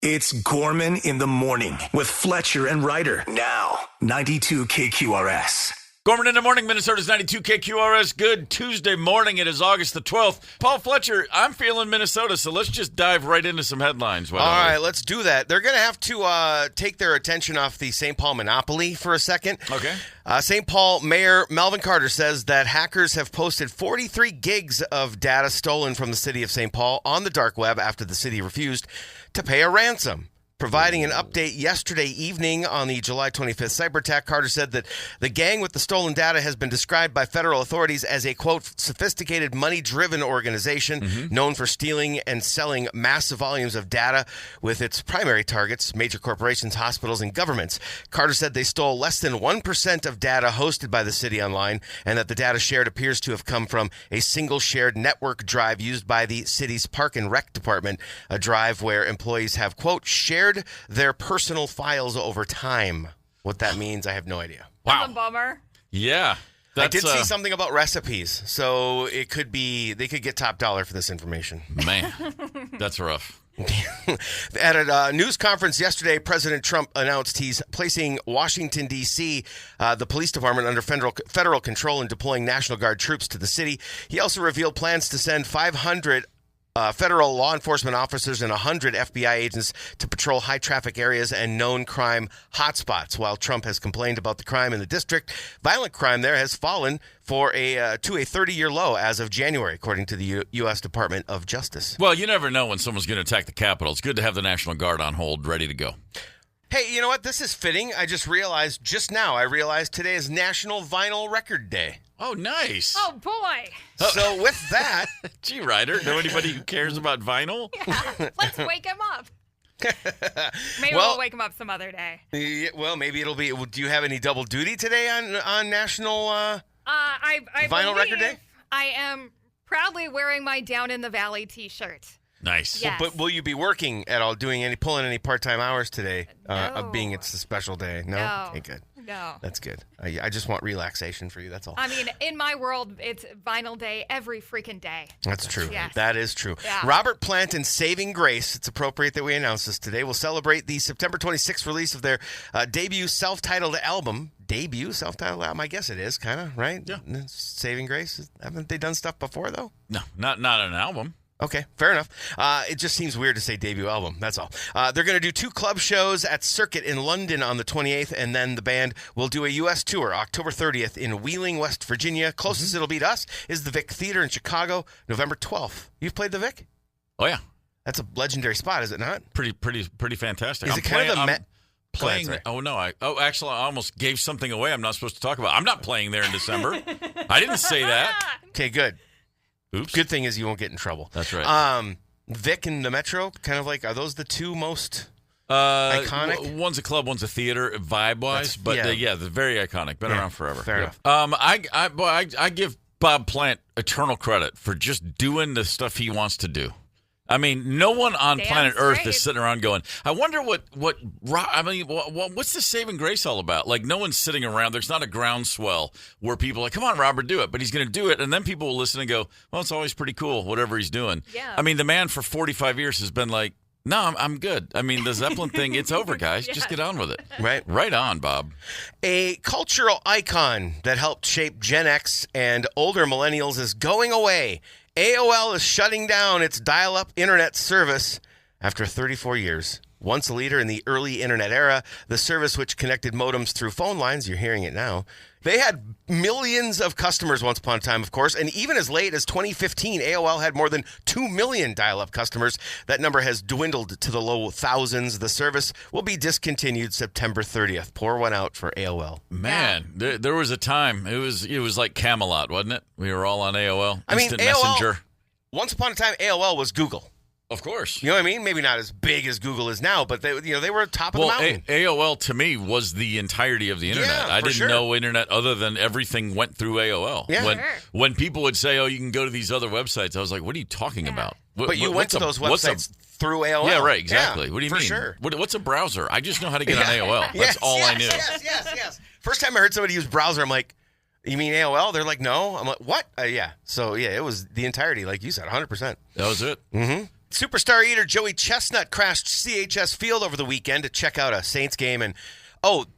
It's Gorman in the Morning with Fletcher and Ryder. Now, 92 KQRS. Gorman in the Morning, Minnesota's 92 KQRS. Good Tuesday morning. It is August the 12th. Paul Fletcher, I'm feeling Minnesota, so let's just dive right into some headlines. All right, let's do that. They're going to have to take their attention off the St. Paul monopoly for a second. Okay. St. Paul Mayor Melvin Carter says that hackers have posted 43 gigs of data stolen from the city of St. Paul on the dark web after the city refused to pay a ransom. Providing an update yesterday evening on the July 25th cyber attack, Carter said that the gang with the stolen data has been described by federal authorities as a, quote, sophisticated money-driven organization known for stealing and selling massive volumes of data with its primary targets, major corporations, hospitals, and governments. Carter said they stole less than 1% of data hosted by the city online and that the data shared appears to have come from a single shared network drive used by the city's Park and Rec department, a drive where employees have, quote, shared their personal files over time. What that means, I have no idea. Wow. That's a bummer. Yeah. I did see something about recipes, so it could be they could get top dollar for this information. Man, that's rough. At a news conference yesterday, President Trump announced he's placing Washington, D.C., the police department, under federal control and deploying National Guard troops to the city. He also revealed plans to send 500 federal law enforcement officers and 100 FBI agents to patrol high-traffic areas and known crime hotspots. While Trump has complained about the crime in the district, violent crime there has fallen to a 30-year low as of January, according to the U.S. Department of Justice. Well, you never know when someone's going to attack the Capitol. It's good to have the National Guard on hold, ready to go. Hey, you know what? This is fitting. I just realized today is National Vinyl Record Day. Oh, nice. Oh, boy. So with that... Gee, Ryder, know anybody who cares about vinyl? Yeah. Let's wake him up. Maybe we'll wake him up some other day. Well, maybe it'll be... Do you have any double duty today on National I Vinyl Record Day? I am proudly wearing my Down in the Valley t-shirt. Nice. Yes. But will you be working at all, pulling any part-time hours today, of being it's a special day? No? Okay, good. No. That's good. I just want relaxation for you, that's all. I mean, in my world, it's Vinyl Day every freaking day. That's true. Yes. That is true. Yeah. Robert Plant and Saving Grace, it's appropriate that we announce this today, will celebrate the September 26th release of their debut self-titled album. I guess it is, kind of, right? Yeah. Saving Grace. Haven't they done stuff before, though? No, not an album. Okay, fair enough. It just seems weird to say debut album, that's all. They're going to do 2 club shows at Circuit in London on the 28th, and then the band will do a U.S. tour October 30th in Wheeling, West Virginia. Closest it'll be to us is the Vic Theater in Chicago, November 12th. You've played the Vic? Oh, yeah. That's a legendary spot, is it not? Pretty fantastic. Is it kind of the... Playing. Actually, I almost gave something away I'm not supposed to talk about. I'm not playing there in December. I didn't say that. Okay, good. Oops. Good thing is you won't get in trouble. That's right. Vic and the Metro, kind of like, are those the two most iconic? One's a club, one's a theater, vibe-wise. But they're very iconic. Been around forever. Fair enough. I give Bob Plant eternal credit for just doing the stuff he wants to do. I mean, no one on planet Earth is sitting around going, I wonder what's the saving grace all about? Like, no one's sitting around. There's not a groundswell where people are like, come on, Robert, do it. But he's going to do it. And then people will listen and go, well, it's always pretty cool, whatever he's doing. Yeah. I mean, the man for 45 years has been like, no, I'm good. I mean, the Zeppelin thing, it's over, guys. Yes. Just get on with it. Right on, Bob. A cultural icon that helped shape Gen X and older millennials is going away. AOL is shutting down its dial-up internet service after 34 years. Once a leader in the early internet era, the service which connected modems through phone lines, you're hearing it now, they had millions of customers once upon a time, of course, and even as late as 2015, AOL had more than 2 million dial-up customers. That number has dwindled to the low thousands. The service will be discontinued September 30th. Pour one out for AOL. Man, there was a time. It was like Camelot, wasn't it? We were all on AOL. Instant AOL, Messenger. Once upon a time, AOL was Google. Of course. You know what I mean? Maybe not as big as Google is now, but they were top of the mountain. AOL to me was the entirety of the internet. Yeah, I didn't know internet other than everything went through AOL. Yeah. When people would say, "Oh, you can go to these other websites," I was like, "What are you talking about?" But you went to those websites through AOL. Yeah, right. Exactly. Yeah, what do you mean? For sure. What's a browser? I just know how to get on AOL. That's all I knew. Yes. First time I heard somebody use browser, I'm like, you mean AOL? They're like, no. I'm like, what? Yeah. So, yeah, it was the entirety, like you said, 100%. That was it. Mm-hmm. Superstar eater Joey Chestnut crashed CHS Field over the weekend to check out a Saints game and,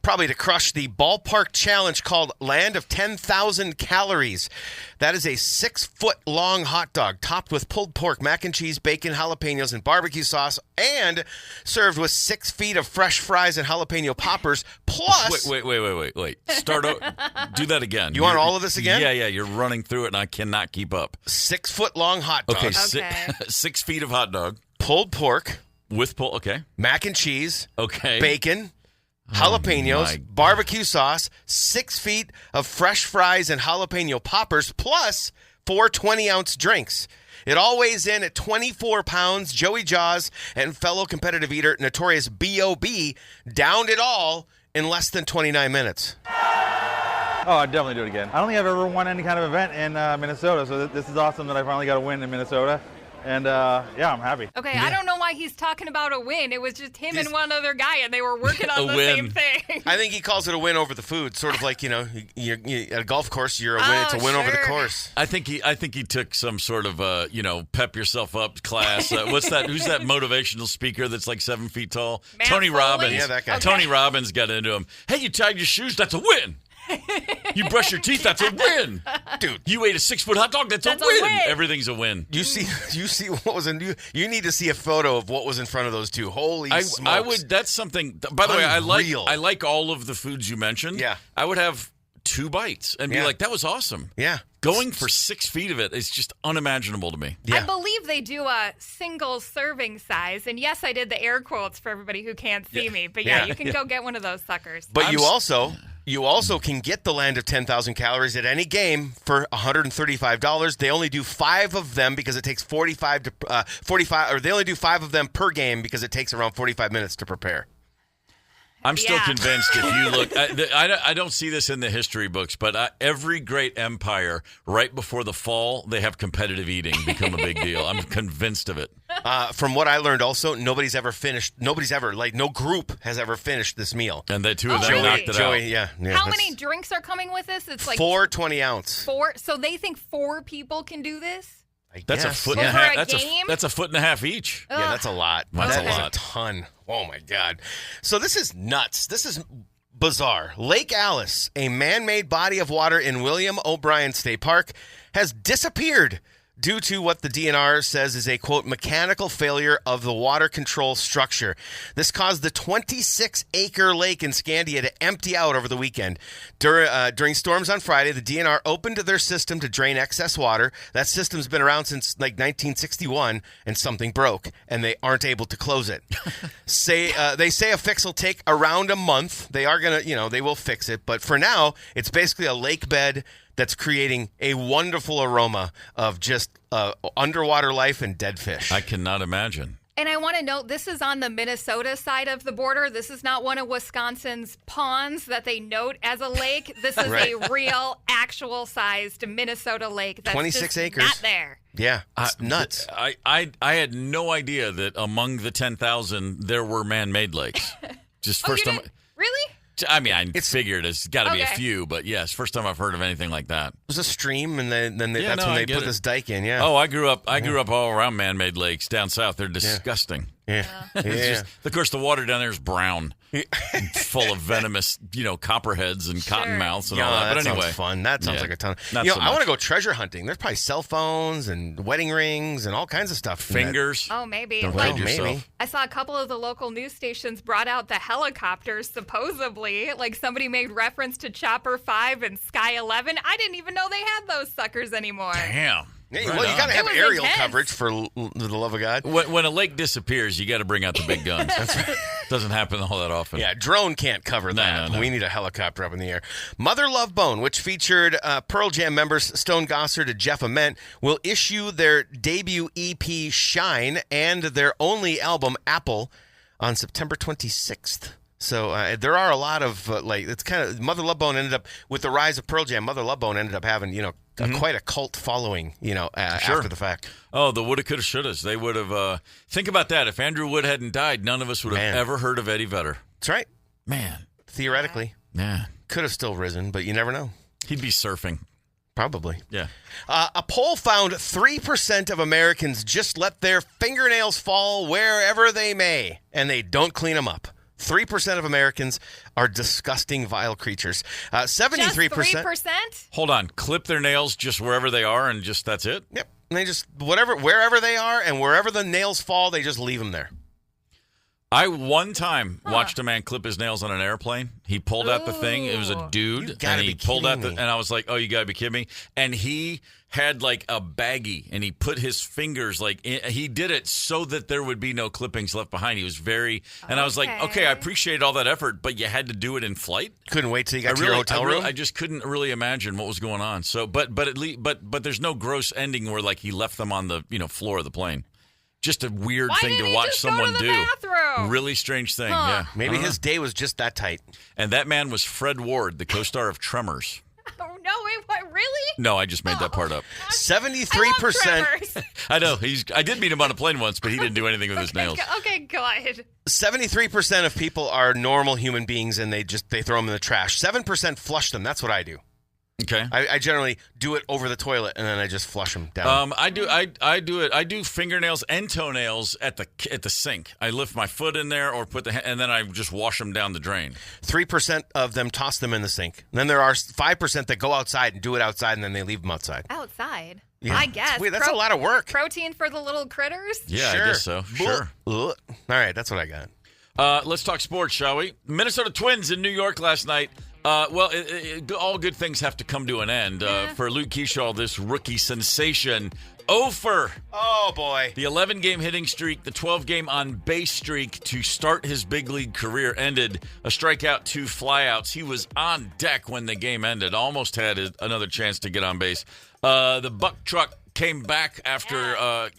probably to crush the ballpark challenge called Land of 10,000 Calories. That is a 6-foot-long hot dog topped with pulled pork, mac and cheese, bacon, jalapenos, and barbecue sauce, and served with 6 feet of fresh fries and jalapeno poppers, plus... Wait. Start over. Do that again. You want all of this again? Yeah. You're running through it, and I cannot keep up. 6-foot-long hot dog. Okay, 6 feet of hot dog. Pulled pork. Okay. Mac and cheese. Okay. Bacon. Jalapenos, barbecue sauce, 6 feet of fresh fries and jalapeno poppers, plus 4 20-ounce drinks. It all weighs in at 24 pounds. Joey Jaws and fellow competitive eater Notorious B.O.B. downed it all in less than 29 minutes. Oh, I'd definitely do it again. I don't think I've ever won any kind of event in Minnesota, so this is awesome that I finally got a win in Minnesota. And, I'm happy. Okay, I don't know why he's talking about a win. It was just him and one other guy, and they were working on the same thing. I think he calls it a win over the food, sort of like, you at a golf course, you're a win. It's a win over the course. I think he took some sort of, pep yourself up class. What's that? Who's that motivational speaker that's like 7 feet tall? Matt Tony Foley? Robbins. Yeah, that guy. Okay. Tony Robbins got into him. Hey, you tied your shoes. That's a win. You brush your teeth, that's a win. Dude, you ate a 6-foot hot dog, that's a win. Everything's a win. You see what was in you need to see a photo of what was in front of those two. Holy smokes. I would that's something by the way, I Unreal. like all of the foods you mentioned. Yeah. I would have 2 bites and be like, that was awesome. Yeah. Going for 6 feet of it is just unimaginable to me. Yeah. I believe they do a single serving size. And yes, I did the air quotes for everybody who can't see me. But you can go get one of those suckers. But you also can get the Land of 10,000 Calories at any game for $135. They only do 5 of them because it takes 45, or they only do 5 of them per game because it takes around 45 minutes to prepare. I'm still convinced if you look, I don't see this in the history books, but every great empire, right before the fall, they have competitive eating become a big deal. I'm convinced of it. From what I learned also, no group has ever finished this meal. And the 2 of them knocked it out. Yeah. How many drinks are coming with this? It's like 4 20-ounce. 4. So they think 4 people can do this? That's a foot and a half. That's a foot and a half each. Yeah, that's a lot. That's That a is lot. a ton. Oh, my God. So this is nuts. This is bizarre. Lake Alice, a man-made body of water in William O'Brien State Park, has disappeared due to what the DNR says is a, quote, mechanical failure of the water control structure. This caused the 26-acre lake in Scandia to empty out over the weekend. During storms on Friday, the DNR opened their system to drain excess water. That system's been around since like 1961, and something broke, and they aren't able to close it. They say a fix will take around a month. They are going to, they will fix it. But for now, it's basically a lake bed that's creating a wonderful aroma of just underwater life and dead fish. I cannot imagine. And I want to note, this is on the Minnesota side of the border. This is not one of Wisconsin's ponds that they note as a lake. This is a real, actual-sized Minnesota lake that's 26 just acres. not there. Yeah, it's nuts. I had no idea that among the 10,000 there were man-made lakes. Just first time. Really? I mean, I figured it's got to be a Okay. few, but yes, first time I've heard of anything like that. It was a stream, and that's when they I get put it. this dike in. Yeah. Oh, I grew up all around man-made lakes down south. They're disgusting. Yeah. It's just, of course, the water down there is brown, full of venomous, copperheads and cottonmouths and all that. But anyway, sounds fun. That sounds like a ton. Not I so want much. to go treasure hunting. There's probably cell phones and wedding rings and all kinds of stuff. Fingers. Oh, maybe. Don't Like, hide yourself. maybe. I saw a couple of the local news stations brought out the helicopters, supposedly. Like somebody made reference to Chopper 5 and Sky 11. I didn't even know they had those suckers anymore. Damn. Yeah, Right well, you on. got to have It was aerial intense. coverage for the love of God. When a lake disappears, you got to bring out the big guns. Doesn't happen all that often. Yeah, drone can't cover that. no. We need a helicopter up in the air. Mother Love Bone, which featured Pearl Jam members Stone Gossard and Jeff Ament, will issue their debut EP Shine and their only album Apple on September 26th. So there are a lot of it's kind of Mother Love Bone ended up with the rise of Pearl Jam. Mother Love Bone ended up having quite a cult following after the fact. Oh, the woulda, coulda, shouldas. They would have. Think about that. If Andrew Wood hadn't died, none of us would have ever heard of Eddie Vedder. That's right. Man, Theoretically, yeah, could have still risen, but you never know. he'd be surfing. Probably. Yeah. A poll found 3% of Americans just let their fingernails fall wherever they may, and they don't clean them up. 3% of Americans are disgusting, vile creatures. 73%. Just 3%? Hold on. Clip their nails just wherever they are, and just that's it? Yep. And they just, wherever they are, and wherever the nails fall, they just leave them there. I one time watched a man clip his nails on an airplane. He pulled out the thing. It was a dude, and he pulled out and I was like, "Oh, you gotta be kidding me!" And he had like a baggie, and he put his fingers he did it so that there would be no clippings left behind. He was and I was like, "Okay, I appreciate all that effort, but you had to do it in flight." Couldn't wait till you got to your hotel room. I just couldn't really imagine what was going on. So, but at least, but there's no gross ending where like he left them on the floor of the plane. Just a weird thing to watch someone do. Bathroom? Really strange thing, yeah. Maybe his day was just that tight. And that man was Fred Ward, the co-star of Tremors. Oh, no, wait, what, really? No, I just made that part up. 73%. I know. I did meet him on a plane once, but he didn't do anything with his nails. Okay, good. 73% of people are normal human beings, and they throw them in the trash. 7% flush them. That's what I do. Okay. I generally do it over the toilet, and then I just flush them down. I do it. I do fingernails and toenails at the sink. I lift my foot in there or and then I just wash them down the drain. 3% of them toss them in the sink. And then there are 5% that go outside and do it outside, and then they leave them outside. Outside? Yeah. I guess. Wait, that's a lot of work. Protein for the little critters? Yeah, sure. I guess so. Sure. All right, that's what I got. Let's talk sports, shall we? Minnesota Twins in New York last night. All good things have to come to an end. For Luke Keyshaw, this rookie sensation, over. Oh, boy. The 11-game hitting streak, the 12-game on-base streak to start his big league career ended. A strikeout, 2 flyouts. He was on deck when the game ended. Almost had another chance to get on base. The Buck truck came back after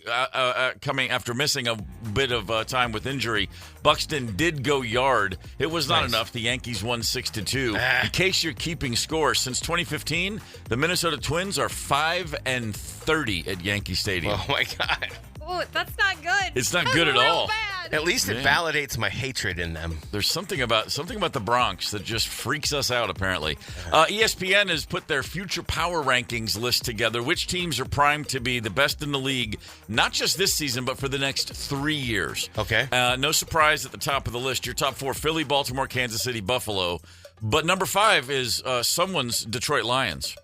missing a bit of time with injury. Buxton did go yard. It was not enough. The Yankees won 6-2. In case you're keeping score, since 2015, the Minnesota Twins are 5-30 at Yankee Stadium. Oh my God. Oh, that's not good. It's not good at all. Bad. At least it validates my hatred in them. There's something about the Bronx that just freaks us out, apparently. ESPN has put their future power rankings list together, which teams are primed to be the best in the league, not just this season, but for the next 3 years. Okay. No surprise at the top of the list. Your top 4, Philly, Baltimore, Kansas City, Buffalo. But number 5 is someone's Detroit Lions.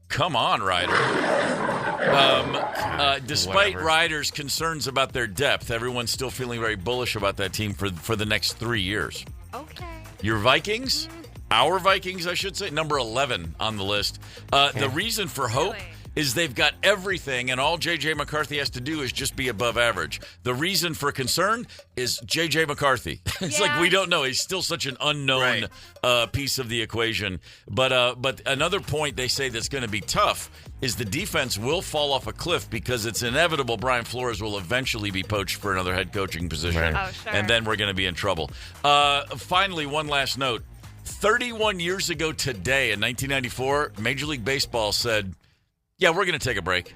Come on, Ryder. Despite Ryder's concerns about their depth, everyone's still feeling very bullish about that team for the next 3 years. Okay. Your Vikings, our Vikings, I should say, number 11 on the list. The reason for hope is they've got everything, and all J.J. McCarthy has to do is just be above average. The reason for concern is J.J. McCarthy. It's like we don't know. He's still such an unknown piece of the equation. But another point they say that's going to be tough is the defense will fall off a cliff because it's inevitable Brian Flores will eventually be poached for another head coaching position. Right. Oh, sure. And then we're going to be in trouble. Finally, one last note. 31 years ago today, in 1994, Major League Baseball said, yeah, we're going to take a break.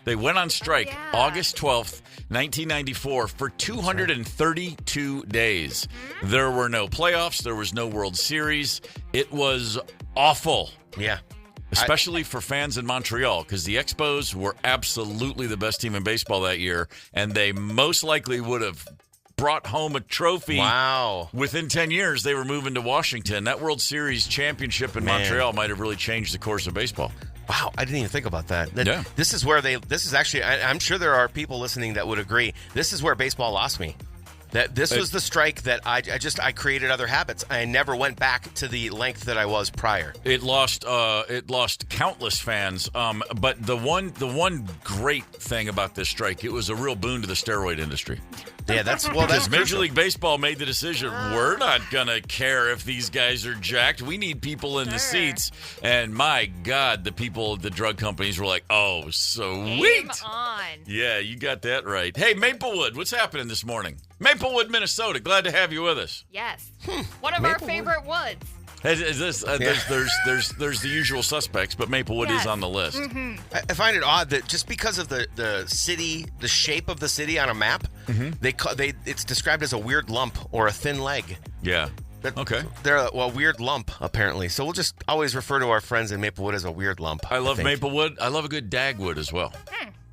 They went on strike August 12th, 1994 for 232 days. There were no playoffs. There was no World Series. It was awful. Yeah. Especially for fans in Montreal, because the Expos were absolutely the best team in baseball that year, and they most likely would have brought home a trophy. Wow. Within 10 years, they were moving to Washington. That World Series championship in Montreal might have really changed the course of baseball. Wow, I didn't even think about that. Yeah. This is actually, I'm sure there are people listening that would agree. This is where baseball lost me. That this was the strike that I created other habits. I never went back to the length that I was prior. It lost countless fans. But the one great thing about this strike, it was a real boon to the steroid industry. Yeah, that's Major League Baseball made the decision. We're not gonna care if these guys are jacked. We need people in the seats. And my God, the drug companies were like, "Oh, sweet, Game on." Yeah, you got that right. Hey, Maplewood, what's happening this morning? Maplewood, Minnesota. Glad to have you with us. Yes, one of our favorite woods. There's the usual suspects, but Maplewood is on the list. Mm-hmm. I find it odd that just because of the city, the shape of the city on a map, it's described as a weird lump or a thin leg. Yeah. Okay. They're a weird lump. apparently. So we'll just always refer to our friends in Maplewood as a weird lump. I love think. Maplewood. I love a good Dagwood as well.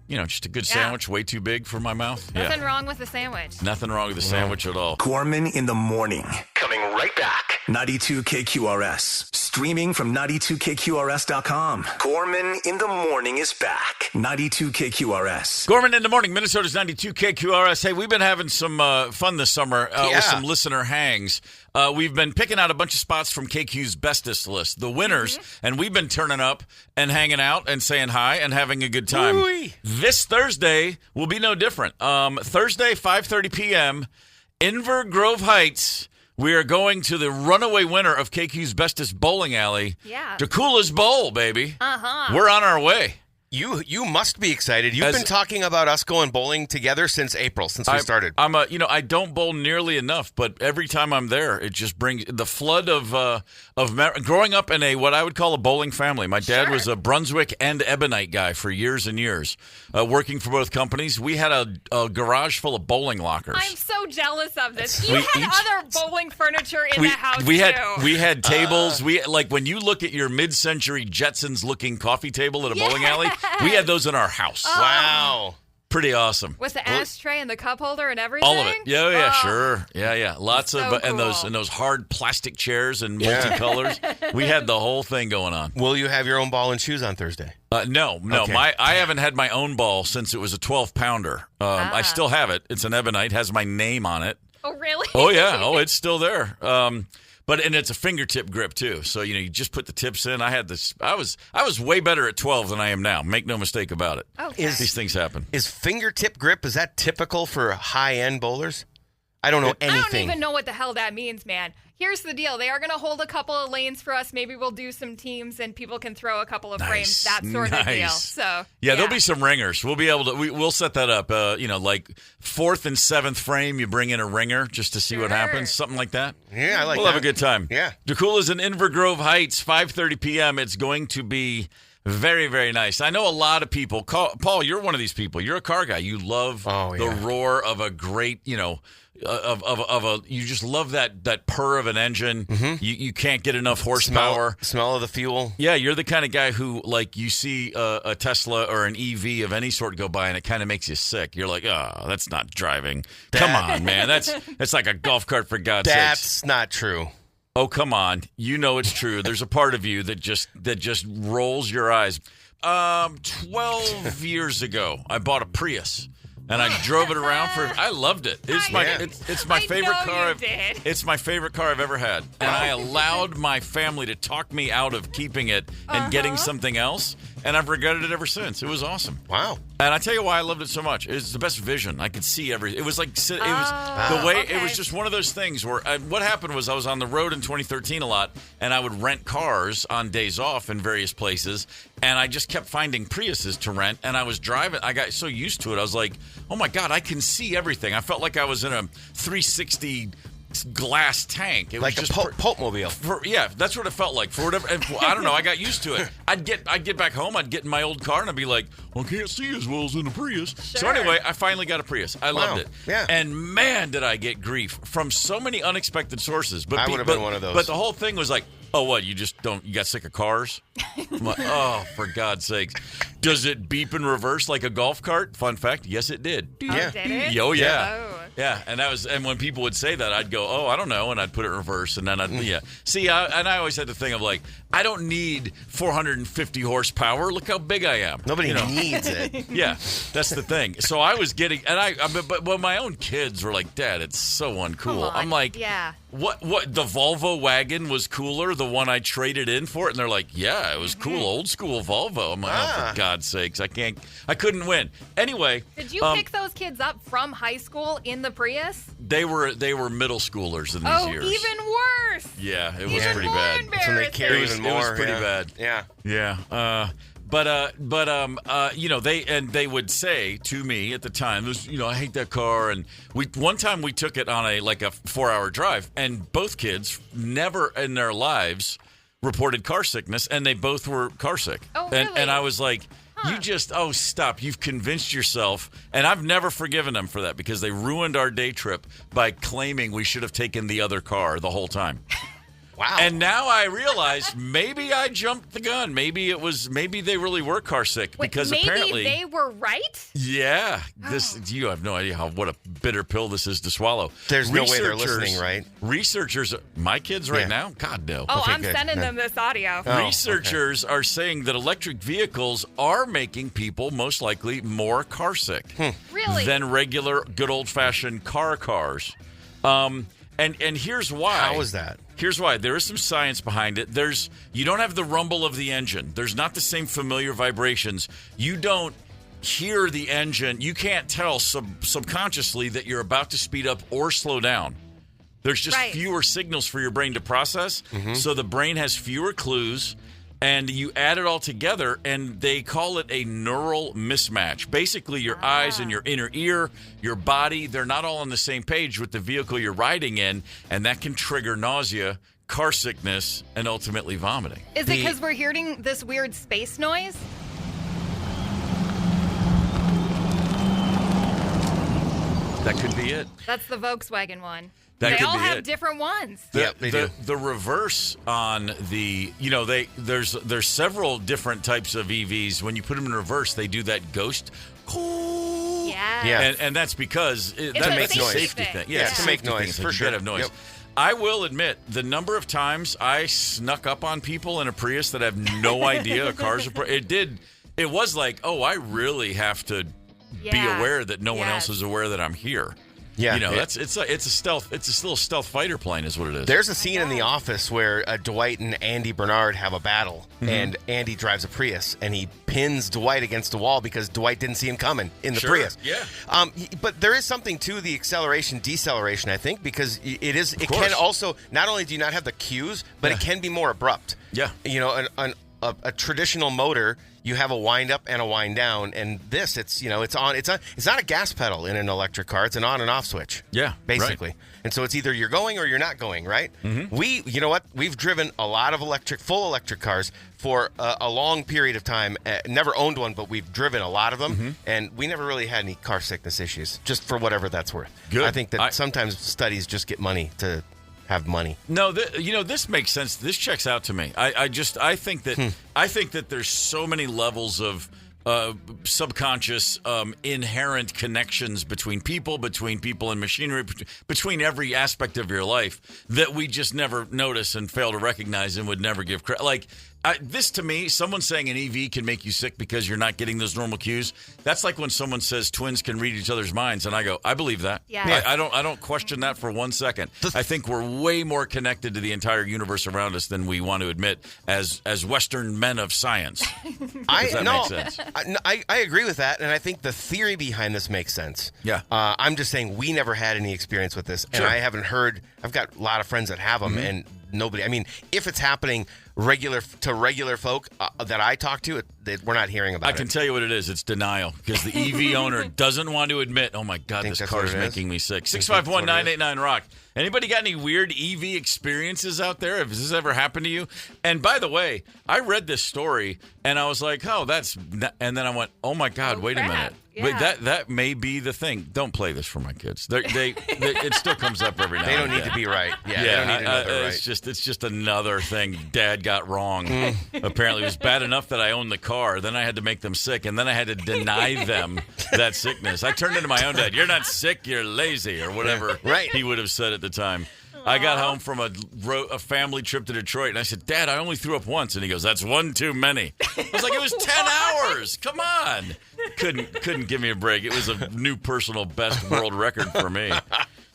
Just a good sandwich, way too big for my mouth. Nothing wrong with the sandwich. Nothing wrong with the sandwich at all. Gorman in the morning. Coming right back. 92 KQRS. Streaming from 92KQRS.com. Gorman in the morning is back. 92 KQRS. Gorman in the morning, Minnesota's 92 KQRS. Hey, we've been having some fun this summer with some listener hangs. We've been picking out a bunch of spots from KQ's bestest list, the winners, and we've been turning up and hanging out and saying hi and having a good time. Ooh-wee. This Thursday will be no different. Thursday, 5:30 p.m., Inver Grove Heights. We are going to the runaway winner of KQ's bestest bowling alley, Decula's Bowl, baby. We're on our way. You must be excited. You've been talking about us going bowling together since April, since we started. I don't bowl nearly enough, but every time I'm there, it just brings the flood of growing up in what I would call a bowling family. My dad was a Brunswick and Ebonite guy for years and years, working for both companies. We had a garage full of bowling lockers. I'm so jealous of this. You had other bowling furniture in the house we had tables. When you look at your mid-century Jetsons-looking coffee table at a bowling alley. We had those in our house. Wow. Pretty awesome. With the ashtray and the cup holder and everything? All of it. Yeah, sure. Yeah. Lots of cool. and those hard plastic chairs and multicolors. We had the whole thing going on. Will you have your own ball and shoes on Thursday? No. Okay. I haven't had my own ball since it was a 12-pounder. I still have it. It's an Ebonite, has my name on it. Oh, really? Oh, yeah. Oh, it's still there. And it's a fingertip grip too, so you just put the tips in. I had this. I was way better at 12 than I am now. Make no mistake about it. Okay. These things happen. Is fingertip grip, is that typical for high-end bowlers? I don't know anything. I don't even know what the hell that means, man. Here's the deal. They are going to hold a couple of lanes for us. Maybe we'll do some teams and people can throw a couple of frames, that sort of deal. So there'll be some ringers. We'll be able to. We'll set that up. Like 4th and 7th frame, you bring in a ringer just to see what happens. Something like that. Yeah, I like that. We'll have a good time. Yeah. Decula's in Inver Grove Heights, 5:30 p.m. It's going to be very, very nice. I know a lot of people. Paul, you're one of these people. You're a car guy. You love the roar of a great, you just love that purr of an engine. Mm-hmm. You can't get enough horsepower. Smell of the fuel. Yeah, you're the kind of guy who, you see a Tesla or an EV of any sort go by and it kind of makes you sick. You're like, oh, that's not driving. Come on, man. That's like a golf cart, for God's sakes. That's not true. Oh, come on. You know it's true. There's a part of you that just rolls your eyes. 12 years ago, I bought a Prius. And I drove it around I loved it. It's my favorite car. It's my favorite car I've ever had. And I allowed my family to talk me out of keeping it and getting something else. And I've regretted it ever since. It was awesome. Wow. And I tell you why I loved it so much. It was the best vision. I could see everything. It was like it was just one of those things where what happened was I was on the road in 2013 a lot, and I would rent cars on days off in various places, and I just kept finding Priuses to rent, and I was driving. I got so used to it. I was like, oh my God, I can see everything. I felt like I was in a 360 glass tank. It like was a Pulpmobile. Yeah, that's what it felt like. For whatever, I don't know. I got used to it. I'd get back home. I'd get in my old car and I'd be like, well, I can't see as well as in a Prius. Sure. So anyway, I finally got a Prius. I loved it. Yeah. And man, did I get grief from so many unexpected sources. But I would have been one of those. But the whole thing was like, oh, what? You got sick of cars? I'm like, oh, for God's sakes. Does it beep in reverse like a golf cart? Fun fact, yes, it did. Yeah. Did it? Oh, yeah. Oh. Yeah, and when people would say that, I'd go, oh, I don't know, and I'd put it in reverse, and then See, and I always had the thing of like, I don't need 450 horsepower. Look how big I am. Nobody needs it. Yeah, that's the thing. So I was getting, but my own kids were like, Dad, it's so uncool. I'm like, yeah. What? The Volvo wagon was cooler, the one I traded in for it, and they're like, yeah, it was cool, old school Volvo. I'm like, oh, for God's sakes, I couldn't win. Anyway, did you pick those kids up from high school in the Prius? They were middle schoolers in these years. Oh, even worse. Yeah, it was pretty bad. That's when they carry even more. It was pretty bad. Yeah. Yeah. They would say to me at the time, I hate that car. And one time we took it on a 4-hour drive, and both kids never in their lives reported car sickness, and they both were car sick. Oh, really? And I was like, stop. You've convinced yourself. And I've never forgiven them for that because they ruined our day trip by claiming we should have taken the other car the whole time. Wow. And now I realize maybe I jumped the gun. Maybe they really were car sick because apparently they were right. Yeah, you have no idea what a bitter pill this is to swallow. There's no way they're listening, right? Researchers, my kids right now, God no. Oh, Okay, I'm sending them this audio. Researchers are saying that electric vehicles are making people most likely more car sick Really? than regular good old fashioned cars. And here's why. How is that? Here's why. There is some science behind it. You don't have the rumble of the engine. There's not the same familiar vibrations. You don't hear the engine. You can't tell subconsciously that you're about to speed up or slow down. There's just fewer signals for your brain to process. So the brain has fewer clues, and you add it all together, and they call it a neural mismatch. Basically, your eyes and your inner ear, your body, they're not all on the same page with the vehicle you're riding in, and that can trigger nausea, car sickness, and ultimately vomiting. Is it because we're hearing this weird space noise? That could be it. That's the Volkswagen one. That they could all be have it. different ones. They do. The reverse on there's several different types of EVs. When you put them in reverse, they do that ghost. Yeah. And that's because It's that a makes a safety safety thing. thing. Yeah, Yeah, it's a to make safety thing. noise, It's a for sure. bit of noise. Yep. I will admit, the number of times I snuck up on people in a Prius that have no idea a car's it was like, oh, I really have to be aware that no one else is aware that I'm here. Yeah, it's a little stealth fighter plane is what it is. There's a scene in The Office where Dwight and Andy Bernard have a battle, and Andy drives a Prius, and he pins Dwight against the wall because Dwight didn't see him coming in the Prius. Yeah. But there is something to the acceleration deceleration, I think, because it can also, not only do you not have the cues, but it can be more abrupt. Yeah. You know, a traditional motor, you have a wind up and a wind down, and this it's not a gas pedal in an electric car, it's an on and off switch. Yeah, basically. right. And so it's either you're going or you're not going, right? We've driven a lot of full electric cars for a long period of time. Never owned one, but we've driven a lot of them, and we never really had any car sickness issues, just for whatever that's worth. Good. I think that sometimes studies just get money to have money. No, this makes sense. This checks out to me. I think that there's so many levels of subconscious inherent connections between people and machinery, between every aspect of your life that we just never notice and fail to recognize and would never give credit. Like this to me, someone saying an EV can make you sick because you're not getting those normal cues. That's like when someone says twins can read each other's minds, and I go, I believe that. Yeah. I don't question that for 1 second. I think we're way more connected to the entire universe around us than we want to admit as Western men of science. Makes sense. I agree with that, and I think the theory behind this makes sense. Yeah. I'm just saying we never had any experience with this, and I haven't heard. I've got a lot of friends that have them, and nobody. I mean, if it's happening regular folk that I talk to, we're not hearing about it. I can tell you what it is. It's denial because the EV owner doesn't want to admit, oh, my God, this car is making me sick. 651-989-ROCK. Anybody got any weird EV experiences out there? Has this ever happened to you? And by the way, I read this story, and I was like, oh, and then I went, oh, my God, wait a minute. Yeah. But that may be the thing. Don't play this for my kids. It still comes up every now and then. They don't need to be right. Yeah, they don't need to know they're right. It's just another thing Dad got wrong. Apparently, it was bad enough that I owned the car. Then I had to make them sick, and then I had to deny them that sickness. I turned into my own dad. You're not sick, you're lazy, or whatever he would have said at the time. I got home from a family trip to Detroit, and I said, Dad, I only threw up once. And he goes, that's one too many. I was like, it was 10 hours. Come on. Couldn't give me a break. It was a new personal best world record for me.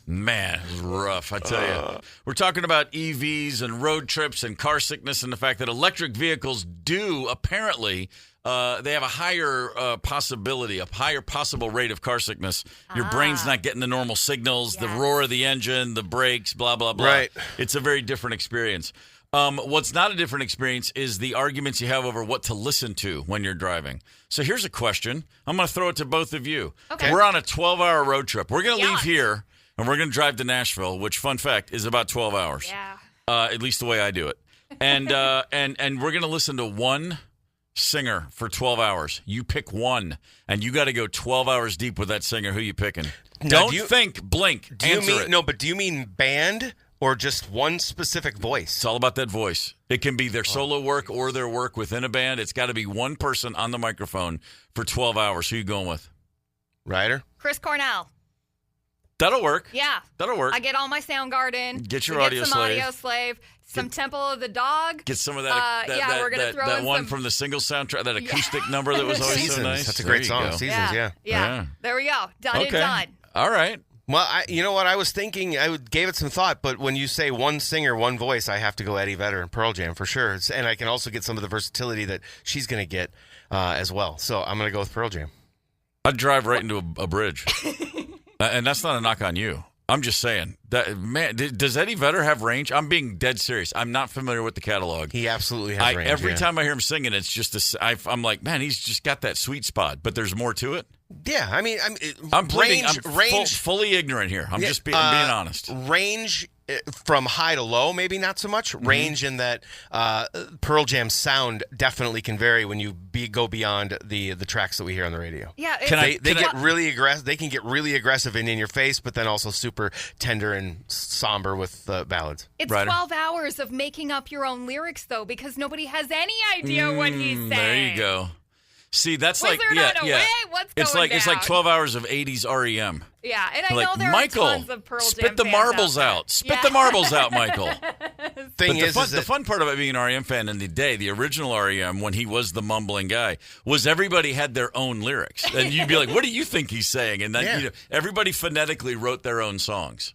Man, it was rough, I tell you. We're talking about EVs and road trips and car sickness and the fact that electric vehicles do apparently they have a higher possible rate of car sickness. Your brain's not getting the normal signals, the roar of the engine, the brakes, blah, blah, blah. Right. It's a very different experience. What's not a different experience is the arguments you have over what to listen to when you're driving. So here's a question. I'm going to throw it to both of you. Okay. We're on a 12-hour road trip. We're going to leave here, and we're going to drive to Nashville, which, fun fact, is about 12 hours. Yeah. At least the way I do it. And and we're going to listen to one singer for 12 hours. You pick one, and you got to go 12 hours deep with that singer. Who you picking? Now, Don't think, blink, answer it. No, but do you mean band or just one specific voice? It's all about that voice. It can be their solo work or their work within a band. It's got to be one person on the microphone for 12 hours. Who you going with? Ryder? Chris Cornell. That'll work. Yeah. That'll work. I get all my Soundgarden. Get your We Audio some Slave. Audio Slave. Some Temple of the Dog. Get some of that. we're gonna throw that in one some... from the single soundtrack, that acoustic number that was always Seasons. so nice. That's a great song. Go. Seasons, yeah. Yeah. There we go. Done and Okay. done. All right. Well, you know what? I was thinking, gave it some thought, but when you say one singer, one voice, I have to go Eddie Vedder and Pearl Jam for sure. And I can also get some of the versatility that she's going to get as well. So I'm going to go with Pearl Jam. I'd drive right into a bridge. And that's not a knock on you. I'm just saying that, man. Does Eddie Vedder have range? I'm being dead serious. I'm not familiar with the catalog. He absolutely has range. Every time I hear him singing, it's just I'm like, man, he's just got that sweet spot. But there's more to it. Yeah, I mean, I'm range, fully ignorant here. I'm just being honest. Range from high to low, maybe not so much. Range in that Pearl Jam's sound definitely can vary when you go beyond the tracks that we hear on the radio. Yeah. They get really aggressive. They can get really aggressive and in your face, but then also super tender and somber with ballads. It's 12 hours of making up your own lyrics, though, because nobody has any idea what he's saying. There you go. See, that's Wizard like on a way? What's going down? It's like 12 hours of 80s REM. Yeah, and I like, know there Michael, are tons of Pearl Jam spit the fans marbles out. Spit the marbles out, Michael. The fun part about being an REM fan in the day, the original REM, when he was the mumbling guy, was everybody had their own lyrics, and you'd be like, "What do you think he's saying?" And then everybody phonetically wrote their own songs.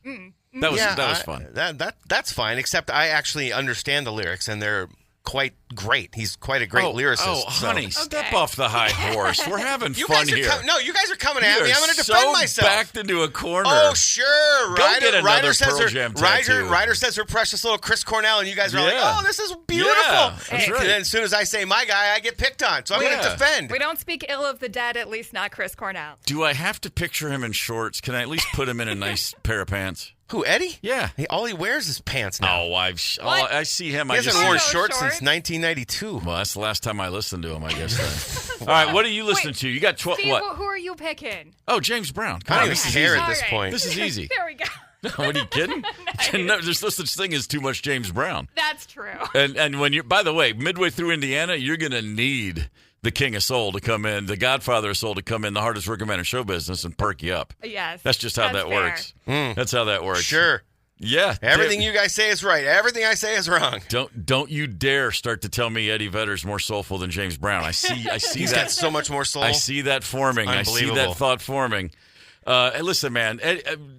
That was fun. That's fine. Except I actually understand the lyrics, and they're quite great. He's quite a great lyricist. Oh, honey, step off the high horse. We're having fun here. You guys are coming at me. I'm going to defend myself. Backed into a corner. Oh, sure. Go get another Pearl Jam tattoo. Ryder says her precious little Chris Cornell, and you guys are like, oh, this is beautiful. Yeah, that's right. And then as soon as I say my guy, I get picked on. So I'm going to defend. We don't speak ill of the dead, at least not Chris Cornell. Do I have to picture him in shorts? Can I at least put him in a nice pair of pants? Who, Eddie? Yeah. All he wears is pants now. Oh, I see him. He hasn't worn shorts since 1992. Well, that's the last time I listened to him, I guess. All right, what are you listening to? You got 12. Steve, what? Who are you picking? Oh, James Brown. I don't even care at this point. This is easy. There we go. What, are you kidding? There's no such thing as too much James Brown. That's true. And when you're, by the way, midway through Indiana, you're going to need the King of Soul to come in, the Godfather of Soul to come in, the hardest working man in show business and perk you up. Yes. That's just how that works. That's how that works. Sure. Yeah. Everything you guys say is right. Everything I say is wrong. Don't you dare start to tell me Eddie Vedder's more soulful than James Brown. I see He's got so much more soul. I see that forming. I see that thought forming. Listen, man,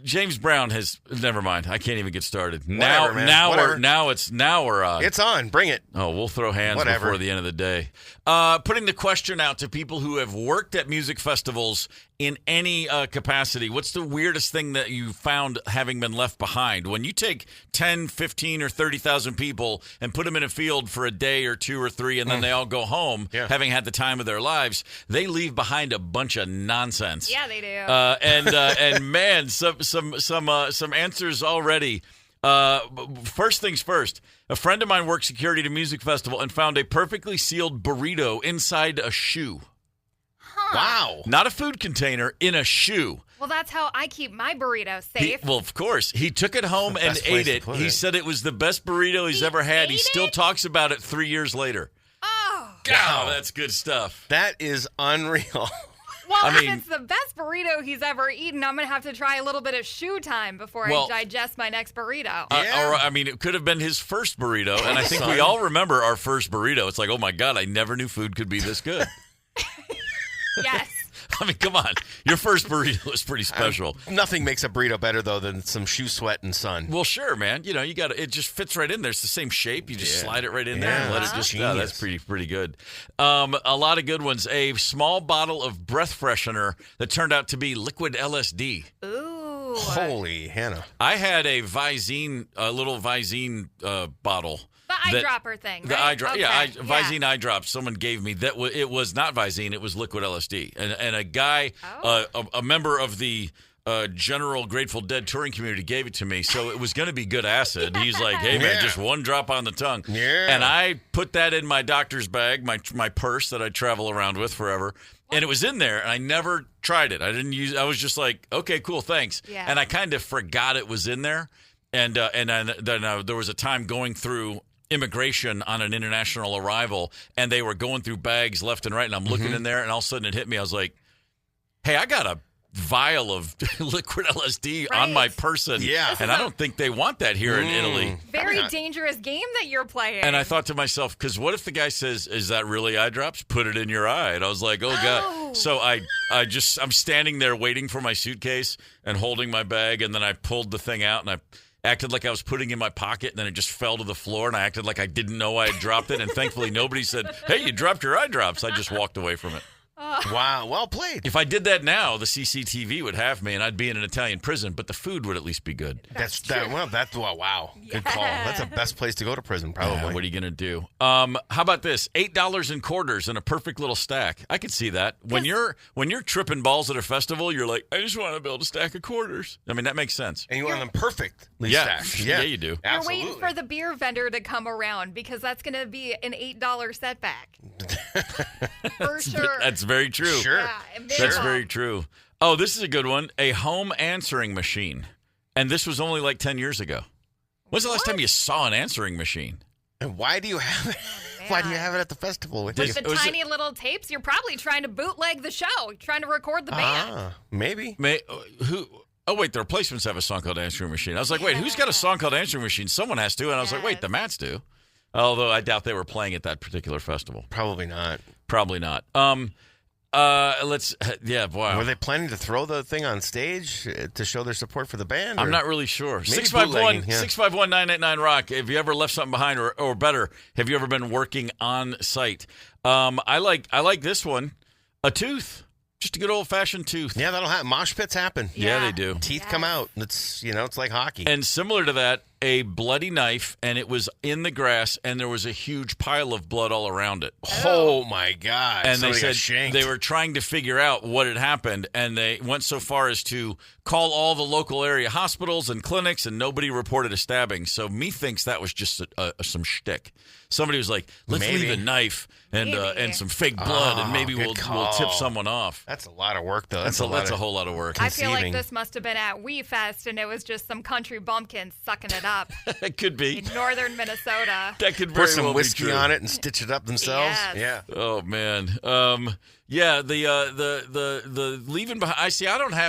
James Brown has. Never mind. I can't even get started. Now we're on. It's on. Bring it. Oh, we'll throw hands before the end of the day. Putting the question out to people who have worked at music festivals in any capacity. What's the weirdest thing that you found having been left behind? When you take 10, 15, or 30,000 people and put them in a field for a day or two or three, and then they all go home having had the time of their lives, they leave behind a bunch of nonsense. Yeah, they do. And man, some answers already. First things first. A friend of mine worked security at a music festival and found a perfectly sealed burrito inside a shoe. Wow. Not a food container, in a shoe. Well, that's how I keep my burrito safe. Well, of course. He took it home and ate it. He said it was the best burrito he's ever had. He still talks about it 3 years later. Oh. Wow, that's good stuff. That is unreal. Well, if it's the best burrito he's ever eaten, I'm going to have to try a little bit of shoe time before I digest my next burrito. It could have been his first burrito, and I think we all remember our first burrito. It's like, oh, my God, I never knew food could be this good. Yes. I mean, come on. Your first burrito is pretty special. Nothing makes a burrito better, though, than some shoe sweat and sun. Well, sure, man. You know, it just fits right in there. It's the same shape. You just slide it right in there and let it just, that's pretty good. A lot of good ones. A small bottle of breath freshener that turned out to be liquid LSD. Ooh. Holy Hannah. I had a little Visine bottle. The eyedropper thing, right? Visine eye drops someone gave me. It was not Visine, it was liquid LSD. And a guy, a member of the general Grateful Dead touring community gave it to me, so it was going to be good acid. He's like, hey, man, just one drop on the tongue. Yeah. And I put that in my doctor's bag, my purse that I travel around with forever. And it was in there, and I never tried it. I was just like, okay, cool, thanks. Yeah. And I kind of forgot it was in there. And then there was a time going through immigration on an international arrival, and they were going through bags left and right, and I'm looking in there, and all of a sudden it hit me. I was like, hey, I got a vial of liquid LSD on my person. Yeah. And I don't think they want that here in Italy. Very dangerous game that you're playing. And I thought to myself, because what if the guy says, is that really eye drops? Put it in your eye. And I was like, oh, God. So I'm standing there waiting for my suitcase and holding my bag, and then I pulled the thing out, and I acted like I was putting it in my pocket, and then it just fell to the floor, and I acted like I didn't know I had dropped it, and thankfully nobody said, hey, you dropped your eye drops. I just walked away from it. Wow, well played. If I did that now, the CCTV would have me, and I'd be in an Italian prison, but the food would at least be good. Wow. Good call. That's the best place to go to prison, probably. What are you going to do? How about this? $8 in quarters in a perfect little stack. I could see that. When you're tripping balls at a festival, you're like, I just want to build a stack of quarters. I mean, that makes sense. And you want them perfectly Yeah. stacked. Yeah, you do. You're Absolutely. waiting for the beer vendor to come around because that's going to be an $8 setback. For sure. That's very true. Sure. Yeah, That's very true. Oh, this is a good one. A home answering machine. And this was only like 10 years ago. When's the last time you saw an answering machine? And why do you have it? Why do you have it at the festival with you? With the tiny little tapes, you're probably trying to bootleg the show, trying to record the band. Maybe. Oh, wait, the Replacements have a song called Answering Machine. I was like, wait, who's got a song called Answering Machine? Someone has to. And I was like, wait, the Mats do. Although I doubt they were playing at that particular festival. Probably not. Probably not. Wow. Were they planning to throw the thing on stage to show their support for the band? I'm not really sure. Maybe 651-989-ROCK. Have you ever left something behind, or better, have you ever been working on site? I like this one. A tooth. Just a good old-fashioned tooth. Yeah, that'll happen. Mosh pits happen. Yeah, they do. Teeth come out. It's like hockey. And similar to that, a bloody knife, and it was in the grass, and there was a huge pile of blood all around it. Oh, my God. And Somebody they got said shanked. they were trying to figure out what had happened, and they went so far as to call all the local area hospitals and clinics, and nobody reported a stabbing. So methinks that was just some shtick. Somebody was like, let's leave a knife and some fake blood, and maybe we'll tip someone off. That's a lot of work, though. That's a whole lot of work. I feel like this must have been at Wee Fest, and it was just some country bumpkins sucking it up. It could be. In northern Minnesota. That could Pour very some well whiskey be true. on it and stitch it up themselves. Yes. Yeah. Oh man. Yeah, the leaving behind.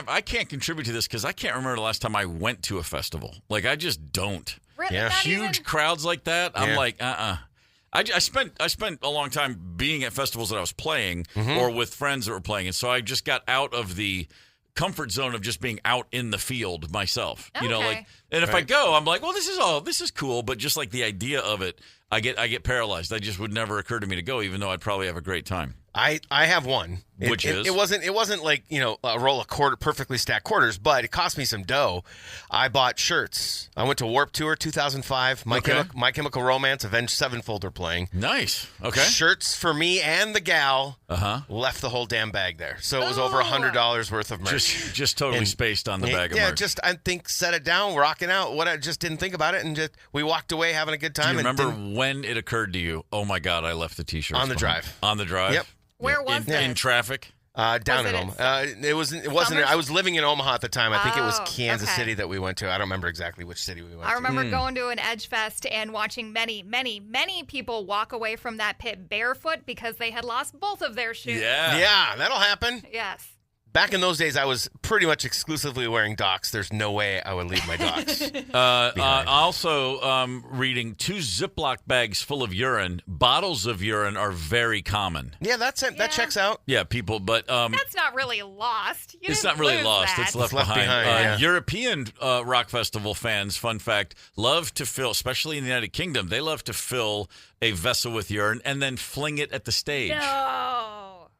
I can't contribute to this because I can't remember the last time I went to a festival. Like I just don't. Really? Yeah. Not Huge even- crowds like that. I'm Yeah. like, I spent a long time being at festivals that I was playing or with friends that were playing, and so I just got out of the comfort zone of just being out in the field myself. You know, Okay. and if I go, I'm like, well, this is cool, but just like the idea of it, I get paralyzed. That just would never occur to me to go, even though I'd probably have a great time. I have one. Which is? It wasn't like, a roll of perfectly stacked quarters, but it cost me some dough. I bought shirts. I went to Warped Tour 2005. My Chemical Romance Avenged Sevenfold are playing. Nice. Okay. Shirts for me and the gal. Left the whole damn bag there. So it was over $100 worth of merch. Just totally spaced on the bag of merch. I think set it down, rocking out. I just didn't think about it, and we walked away having a good time. Do you remember when it occurred to you? Oh my God, I left the T-shirts On the behind. drive. On the drive. Yep. Where was in it? traffic? Down in it Omaha. It wasn't. I was living in Omaha at the time. I think it was Oh, Kansas okay. City that we went to. I don't remember exactly which city we went to. I remember going to an Edge Fest and watching many, many, many people walk away from that pit barefoot because they had lost both of their shoes. Yeah, that'll happen. Yes. Back in those days, I was pretty much exclusively wearing Docs. There's no way I would leave my Docs. Also, reading 2 Ziploc bags full of urine. Bottles of urine are very common. Yeah, that checks out. Yeah, people, but That's not really lost. You it's didn't not really lose lost. that. It's left left behind. behind, yeah. European rock festival fans, fun fact, love to fill, especially in the United Kingdom, they love to fill a vessel with urine and then fling it at the stage. No.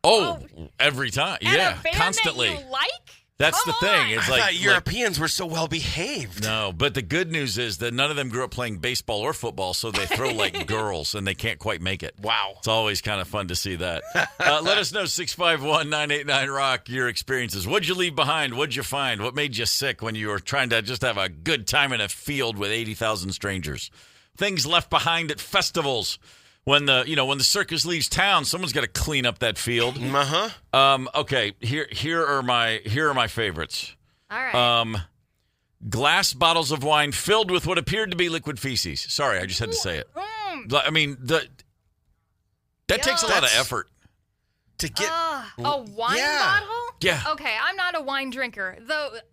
Oh, every time. At Yeah, a band constantly. That you like? That's Come the thing. on. It's I like thought Europeans were so well behaved. no, but the good news is that none of them grew up playing baseball or football, so they throw like girls, and they can't quite make it. Wow. It's always kind of fun to see that. Let us know, 651-989-ROCK, your experiences. What'd you leave behind? What'd you find? What made you sick when you were trying to just have a good time in a field with 80,000 strangers? Things left behind at festivals. When the circus leaves town, someone's got to clean up that field. Uh-huh. Okay, here are my favorites. All right. glass bottles of wine filled with what appeared to be liquid feces. Sorry, I just had to say it. I mean, that takes a lot of effort. To get a wine bottle? Yeah. Okay, I'm not a wine drinker.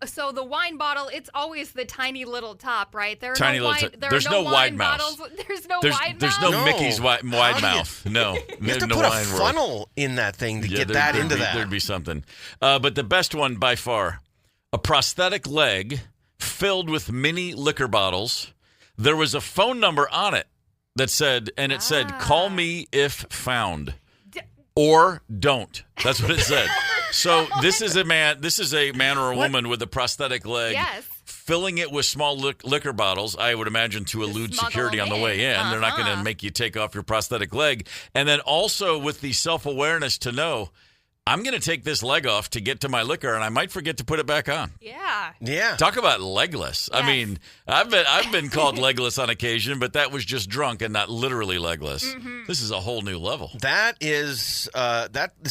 So the wine bottle, it's always the tiny little top, right? There's no wide mouth. There's no wide mouth. There's no Mickey's wide mouth. No. You have to put a funnel in that thing to get that into that. There'd be something. But the best one by far, a prosthetic leg filled with mini liquor bottles. There was a phone number on it that said, call me if found. Or don't. That's what it said. So this is a man or a woman with a prosthetic leg, filling it with small liquor bottles, I would imagine to elude security on the way in. They're not going to make you take off your prosthetic leg. And then also with the self-awareness to know, I'm going to take this leg off to get to my liquor, and I might forget to put it back on. Yeah. Talk about legless. Yes. I mean, I've been called legless on occasion, but that was just drunk and not literally legless. Mm-hmm. This is a whole new level. That is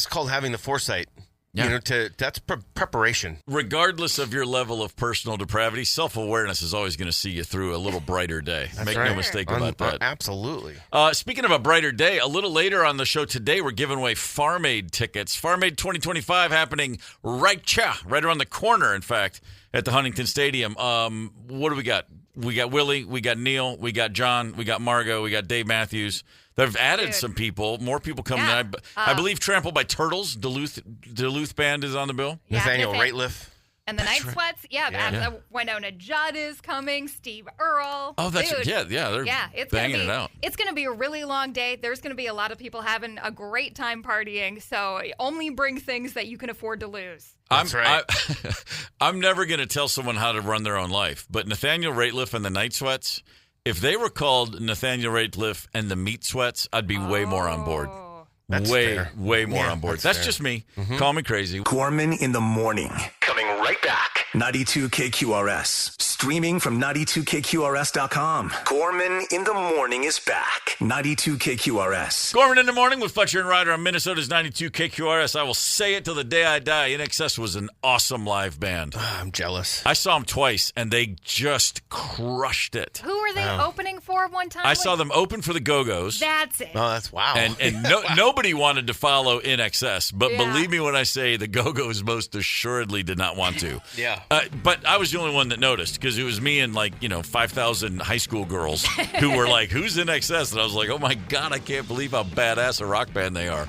called having the foresight. Yeah. That's preparation. Regardless of your level of personal depravity, self-awareness is always going to see you through a little brighter day. Make no mistake about that. Absolutely. Speaking of a brighter day, a little later on the show today, we're giving away Farm Aid tickets. Farm Aid 2025 happening right around the corner, in fact, at the Huntington Stadium. What do we got? We got Willie, we got Neil, we got John, we got Margot, we got Dave Matthews. They've added some people, more people coming. Yeah. I believe Trampled by Turtles, Duluth band is on the bill. Yeah, Nathaniel Rateliff. And the Night Sweats, Winona Judd is coming, Steve Earle. Oh, that's they're banging it out. It's going to be a really long day. There's going to be a lot of people having a great time partying, so only bring things that you can afford to lose. That's right. I'm never going to tell someone how to run their own life, but Nathaniel Rateliff and the Night Sweats, if they were called Nathaniel Rateliff and the Meat Sweats, I'd be way more on board. That's way more on board. That's just me. Mm-hmm. Call me crazy. Gorman in the morning. Coming right back. 92 KQRS. Streaming from 92KQRS.com. Gorman in the morning is back. 92 KQRS. Gorman in the morning with Fletcher and Ryder on Minnesota's 92 KQRS. I will say it till the day I die. INXS was an awesome live band. I'm jealous. I saw them twice, and they just crushed it. Who were they opening for one time? I saw them open for the Go-Go's. That's it. Oh, that's wow. And nobody wanted to follow INXS, but believe me when I say the Go-Go's most assuredly did not want to. Yeah. But I was the only one that noticed because it was me and 5,000 high school girls who were like, who's INXS? And I was like, oh my God, I can't believe how badass a rock band they are.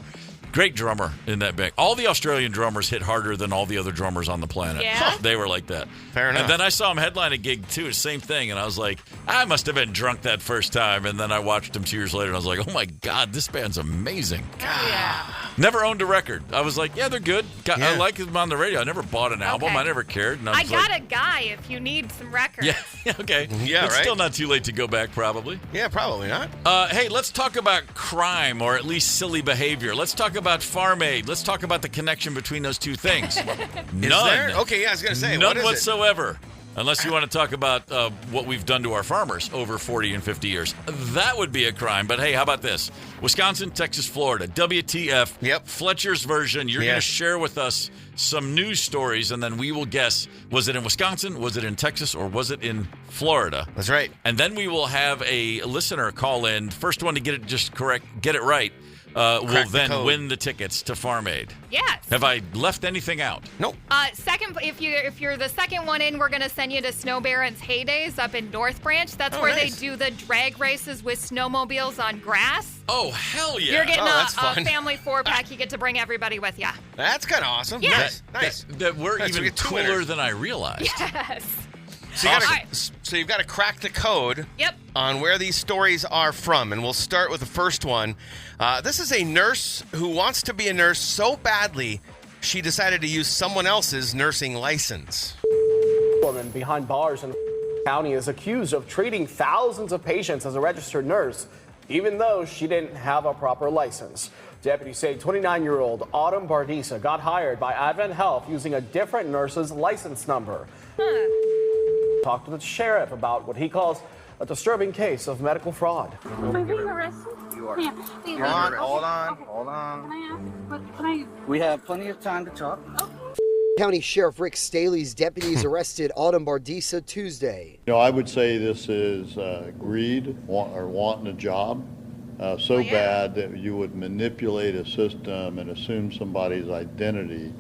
Great drummer in that band. All the Australian drummers hit harder than all the other drummers on the planet. Yeah? They were like that. Fair enough. And then I saw him headline a gig too, same thing. And I was like, I must have been drunk that first time. And then I watched him 2 years later and I was like, oh my God, this band's amazing. Yeah. Never owned a record. I was like, yeah, they're good. I like them on the radio. I never bought an album. I never cared. And I got a guy if you need some records. Yeah, okay. Yeah, it's still not too late to go back, probably. Yeah, probably not. Hey, let's talk about crime or at least silly behavior. Let's talk about Farm Aid. Let's talk about the connection between those two things. None. Okay, yeah, I was going to say. None whatsoever. Unless you want to talk about what we've done to our farmers over 40 and 50 years. That would be a crime. But hey, how about this? Wisconsin, Texas, Florida. WTF. Yep. Fletcher's version. You're going to share with us some news stories, and then we will guess, was it in Wisconsin, was it in Texas, or was it in Florida? That's right. And then we will have a listener call in. First one to get it right. Will then win the tickets to Farm Aid. Yes. Have I left anything out? Nope. Second, if you're the second one in, we're going to send you to Snow Baron's Heydays up in North Branch. That's where they do the drag races with snowmobiles on grass. Oh, hell yeah. You're getting a family 4-pack. You get to be everybody with you. That's kind of awesome. Yeah. Nice. That we're even cooler than I realized. Yes. So you've got to crack the code on where these stories are from, and we'll start with the first one. This is a nurse who wants to be a nurse so badly, she decided to use someone else's nursing license. Woman behind bars in County is accused of treating thousands of patients as a registered nurse, even though she didn't have a proper license. Deputies say 29-year-old Autumn Bardisa got hired by Advent Health using a different nurse's license number. Talked to the sheriff about what he calls a disturbing case of medical fraud. Am I being arrested? You are. Yeah. Hold on. Can I ask? Can I? We have plenty of time to talk. Okay. County Sheriff Rick Staley's deputies arrested Autumn Bardisa Tuesday. I would say this is greed or wanting a job so bad that you would manipulate a system and assume somebody's identity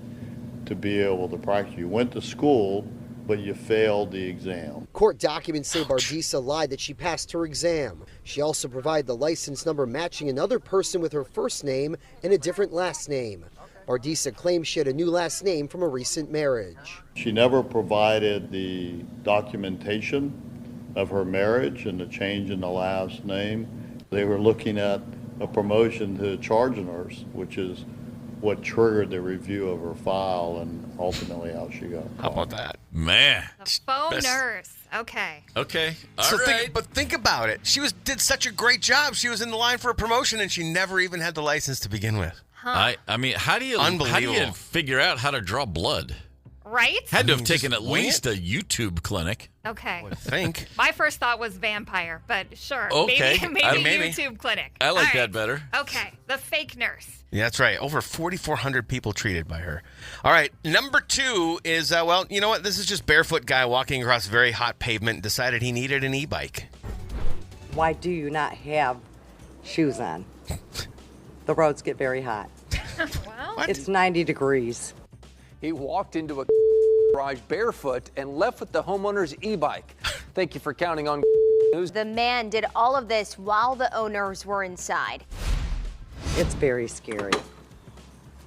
to be able to practice. You went to school, but you failed the exam. Court documents say Bardisa lied that she passed her exam. She also provided the license number matching another person with her first name and a different last name. Bardisa claims she had a new last name from a recent marriage. She never provided the documentation of her marriage and the change in the last name. They were looking at a promotion to charge nurse, which is what triggered the review of her file and ultimately how she got caught. How about that? Man. The faux nurse. Okay. Okay. All right. But think about it. She did such a great job. She was in the line for a promotion, and she never even had the license to begin with. Huh. I mean, how do you figure out how to draw blood? Right? Had to have taken at least a YouTube clinic. Okay. I think. My first thought was vampire, but sure. Okay. Maybe YouTube clinic. I like that better. Okay. The fake nurse. Yeah, that's right. Over 4,400 people treated by her. All right. Number 2 is, well, you know what? This is just barefoot guy walking across very hot pavement, decided he needed an e-bike. Why do you not have shoes on? The roads get very hot. Well, it's 90 degrees. He walked into a garage barefoot and left with the homeowner's e-bike. Thank you for counting on News. The man did all of this while the owners were inside. It's very scary.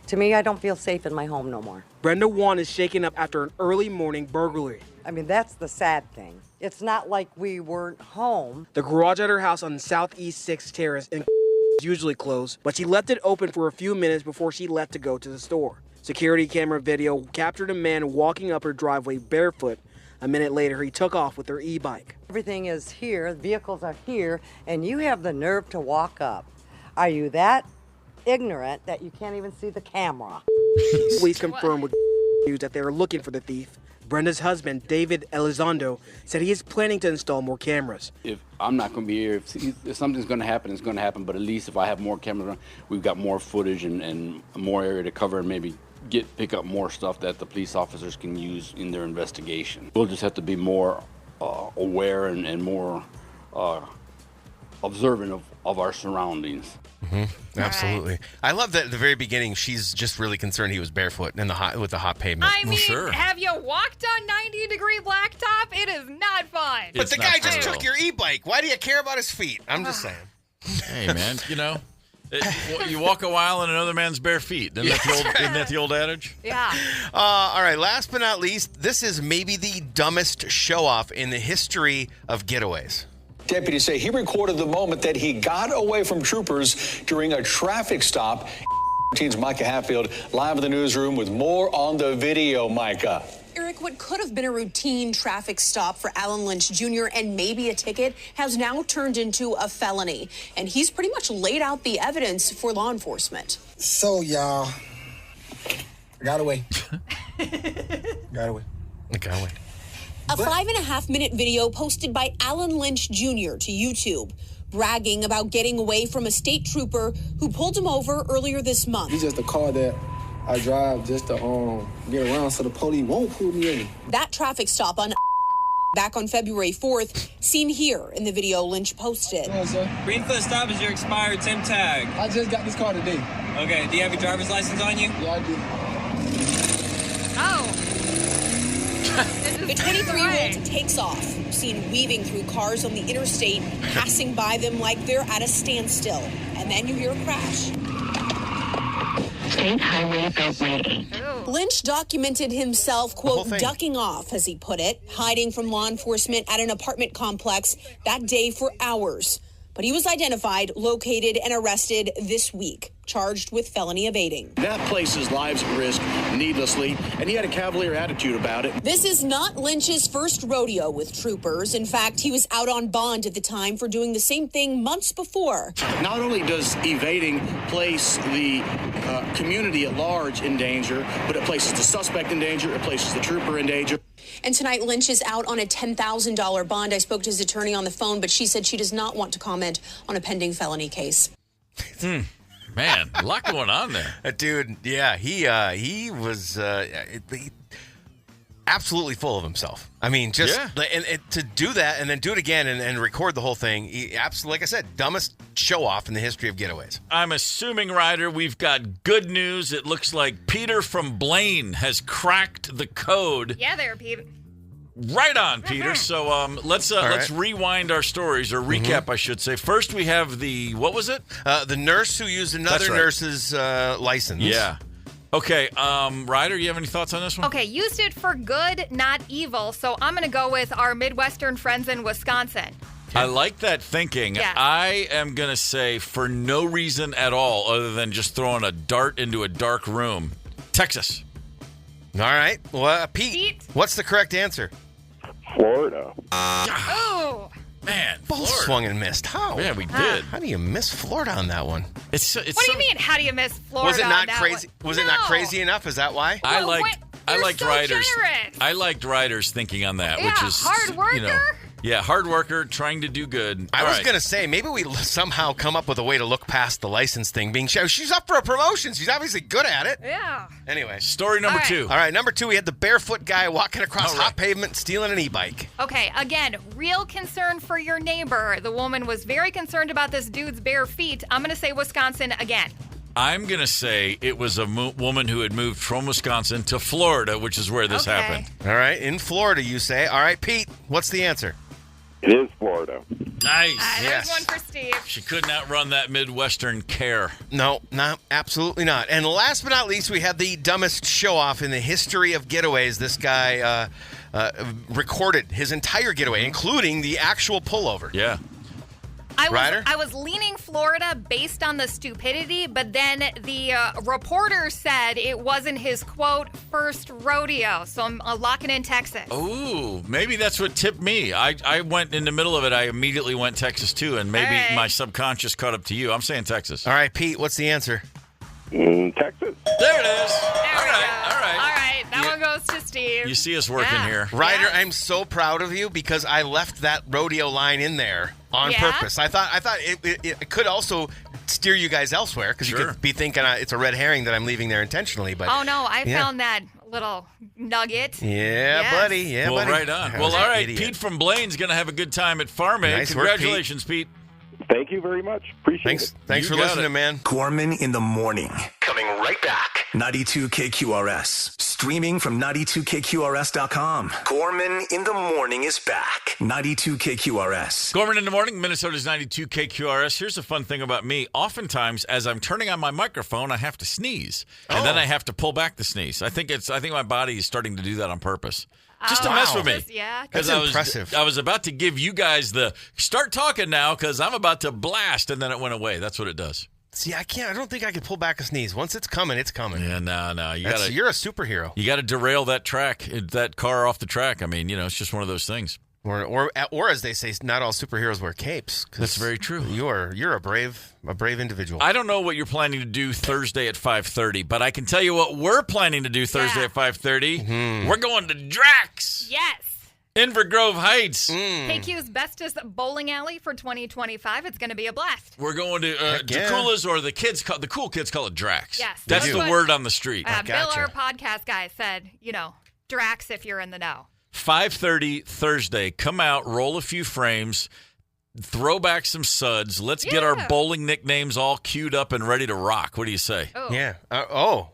To me, I don't feel safe in my home no more. Brenda Wan is shaken up after an early morning burglary. I mean, that's the sad thing. It's not like we weren't home. The garage at her house on Southeast 6th Terrace is usually closed, but she left it open for a few minutes before she left to go to the store. Security camera video captured a man walking up her driveway barefoot. A minute later, he took off with her e-bike. Everything is here, vehicles are here, and you have the nerve to walk up. Are you that ignorant that you can't even see the camera? Police confirmed with news that they are looking for the thief. Brenda's husband, David Elizondo, said he is planning to install more cameras. If I'm not going to be here, if something's going to happen, it's going to happen. But at least if I have more cameras, we've got more footage and more area to cover and maybe pick up more stuff that the police officers can use in their investigation. We'll just have to be more aware and more observant of our surroundings. Mm-hmm. Absolutely. Right. I love that at the very beginning, she's just really concerned he was barefoot in with the hot pavement. I mean, have you walked on 90-degree blacktop? It is not fun. But the guy just took your e-bike. Why do you care about his feet? I'm just saying. Hey, man, you walk a while in another man's bare feet. Isn't that the old adage? Yeah. All right, last but not least, this is maybe the dumbest show-off in the history of getaways. Deputies say he recorded the moment that he got away from troopers during a traffic stop. Teens Micah Hatfield live in the newsroom with more on the video. Micah. Eric, what could have been a routine traffic stop for Alan Lynch Jr. and maybe a ticket has now turned into a felony. And he's pretty much laid out the evidence for law enforcement. So, y'all, I got away. Got away. A 5.5-minute video posted by Alan Lynch Jr. to YouTube, bragging about getting away from a state trooper who pulled him over earlier this month. It's just a car that I drive just to get around so the police won't pull me in. That traffic stop on back on February 4th, seen here in the video Lynch posted. Green for the stop is your expired SIM tag. I just got this car today. Okay, do you have your driver's license on you? Yeah, I do. Oh. The 23-year-old takes off, seen weaving through cars on the interstate, passing by them like they're at a standstill. And then you hear a crash. State Highway Beltway. Lynch documented himself, quote, ducking off, as he put it, hiding from law enforcement at an apartment complex that day for hours. But he was identified, located, and arrested this week, charged with felony evading. That places lives at risk needlessly, and he had a cavalier attitude about it. This is not Lynch's first rodeo with troopers. In fact, he was out on bond at the time for doing the same thing months before. Not only does evading place the community at large in danger, but it places the suspect in danger, it places the trooper in danger. And tonight, Lynch is out on a $10,000 bond. I spoke to his attorney on the phone, but she said she does not want to comment on a pending felony case. Man, a lot going on there. Dude, yeah, he was absolutely full of himself. I mean, just and to do that and then do it again and record the whole thing, absolutely, like I said, dumbest show-off in the history of getaways. I'm assuming, Ryder, we've got good news. It looks like Peter from Blaine has cracked the code. Yeah, there, Peter. Right on, Peter. So let's rewind our stories, or recap, I should say. First, we have what was it? The nurse who used another nurse's license. Yeah. Okay, Ryder, you have any thoughts on this one? Okay, used it for good, not evil. So I'm going to go with our Midwestern friends in Wisconsin. I like that thinking. Yes. I am going to say for no reason at all other than just throwing a dart into a dark room. Texas. All right. Well, Pete, what's the correct answer? Florida. Oh. Man, both swung and missed. How? Yeah, we did. How do you miss Florida on that one? What do you mean? How do you miss Florida? Was it not on that crazy? one? Was it not crazy enough? Is that why? I liked so Ryder's. generous. I liked Ryder's thinking on that, Yeah, which is hard worker. Hard worker, trying to do good. I was going to say, maybe we somehow come up with a way to look past the license thing being shown. She's up for a promotion. She's obviously good at it. Yeah. Anyway. Story number 2. All right, number 2, we had the barefoot guy walking across hot pavement stealing an e-bike. Okay, again, real concern for your neighbor. The woman was very concerned about this dude's bare feet. I'm going to say Wisconsin again. I'm going to say it was a woman who had moved from Wisconsin to Florida, which is where this happened. All right, in Florida, you say. All right, Pete, what's the answer? It is Florida. Nice. There's one for Steve. She could not run that Midwestern care. No, absolutely not. And last but not least, we had the dumbest show-off in the history of getaways. This guy recorded his entire getaway, including the actual pullover. Yeah. I was leaning Florida based on the stupidity, but then the reporter said it wasn't his, quote, first rodeo. So I'm locking in Texas. Ooh, maybe that's what tipped me. I went in the middle of it. I immediately went Texas, too, and maybe my subconscious caught up to you. I'm saying Texas. All right, Pete, what's the answer? Texas. There it is. All right. That one goes to Steve. You see us working here. Ryder, I'm so proud of you because I left that rodeo line in there on purpose. I thought it could also steer you guys elsewhere because you could be thinking it's a red herring that I'm leaving there intentionally. But oh, no, I found that little nugget. Yeah, buddy. Yeah, well, buddy. Right on. Well, all right. Idiot. Pete from Blaine's going to have a good time at Farm Aid. Nice work, Congratulations, Pete. Thank you very much. Appreciate it. Thanks for listening, man. Gorman in the morning. Coming right back. 92 KQRS. Streaming from 92KQRS.com. Gorman in the morning is back. 92 KQRS. Gorman in the morning, Minnesota's 92 KQRS. Here's the fun thing about me. Oftentimes, as I'm turning on my microphone, I have to sneeze. And then I have to pull back the sneeze. I think my body is starting to do that on purpose. Just to mess with me. That's impressive. I was about to give you guys the start talking now because I'm about to blast, and then it went away. That's what it does. See, I don't think I can pull back a sneeze. Once it's coming, it's coming. Yeah, no. You're a superhero. You got to derail that car off the track. I mean, it's just one of those things. Or as they say, not all superheroes wear capes. That's very true. You're a brave individual. I don't know what you're planning to do Thursday at 5:30, but I can tell you what we're planning to do Thursday at 5:30. Mm-hmm. We're going to Drax. Yes. Inver Grove Heights. KQ's bestest bowling alley for 2025. It's going to be a blast. We're going to Dracula's, or the cool kids call it Drax. Yes. That's the word on the street. Bill, our podcast guy, said, Drax if you're in the know. 5:30 Thursday. Come out, roll a few frames, throw back some suds. Let's get our bowling nicknames all queued up and ready to rock. What do you say? Oh. Yeah. I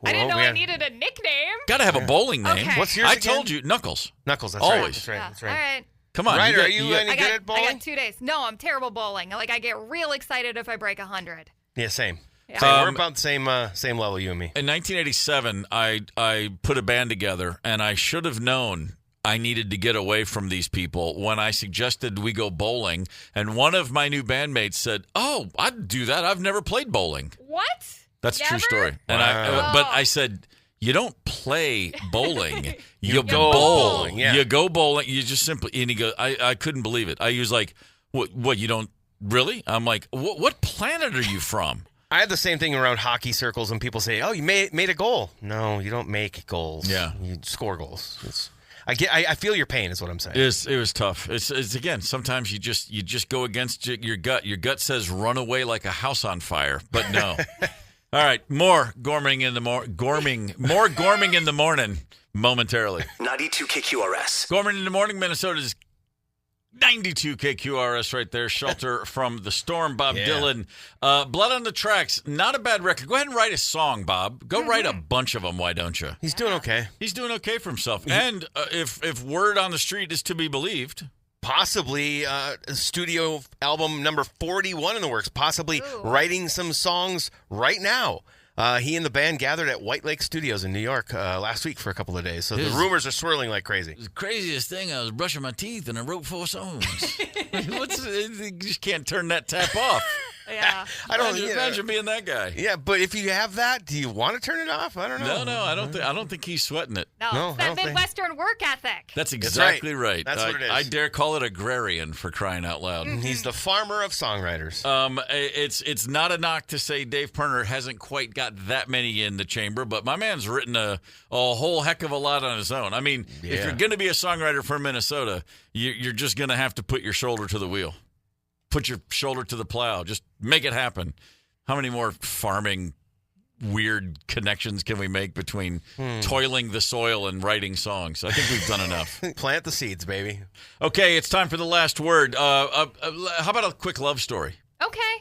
didn't know I needed a nickname. Got to have a bowling name. Okay. What's yours again? told you, Knuckles. Knuckles, that's always. Right. That's right. All right. Come on. Ryder, are you any good at bowling? I got 2 days. No, I'm terrible bowling. I get real excited if I break 100. Yeah, same. Yeah. Same. We're about the same level, you and me. In 1987, I put a band together, and I should have known I needed to get away from these people when I suggested we go bowling. And one of my new bandmates said, "Oh, I'd do that. I've never played bowling." What? That's Never? a true story. And but I said, "You don't play bowling. you go bowl. bowling. Yeah. You go bowling. You just simply." And he goes, "I couldn't believe it." I was like, "What? You don't really?" I'm like, "What planet are you from?" I had the same thing around hockey circles when people say, "Oh, you made a goal." No, you don't make goals. Yeah, you score goals. I feel your pain is what I'm saying. It was tough. It's again, sometimes you just go against your gut. Your gut says run away like a house on fire, but no. All right, more Gorming in the morning momentarily. 92 KQRS. Gorman in the morning, Minnesota's 92 KQRS right there. Shelter from the storm. Bob Dylan. Blood on the Tracks. Not a bad record. Go ahead and write a song, Bob. Go write a bunch of them. Why don't you? He's doing okay. He's doing okay for himself. And if word on the street is to be believed, possibly studio album number 41 in the works. Possibly writing some songs right now. He and the band gathered at White Lake Studios in New York last week for a couple of days. So the rumors are swirling like crazy. The craziest thing, I was brushing my teeth and I wrote 4 songs. You just can't turn that tap off. Yeah. Imagine being that guy. Yeah, but if you have that, do you want to turn it off? I don't know. No, I don't think he's sweating it. No, it's that Midwestern work ethic. That's exactly right. That's what it is. I dare call it agrarian, for crying out loud. He's the farmer of songwriters. It's not a knock to say Dave Pirner hasn't quite got that many in the chamber, but my man's written a whole heck of a lot on his own. I mean, if you're going to be a songwriter for Minnesota, you're just going to have to put your shoulder to the wheel. Put your shoulder to the plow. Just make it happen. How many more farming weird connections can we make between toiling the soil and writing songs? I think we've done enough. Plant the seeds, baby. Okay, it's time for the last word. How about a quick love story?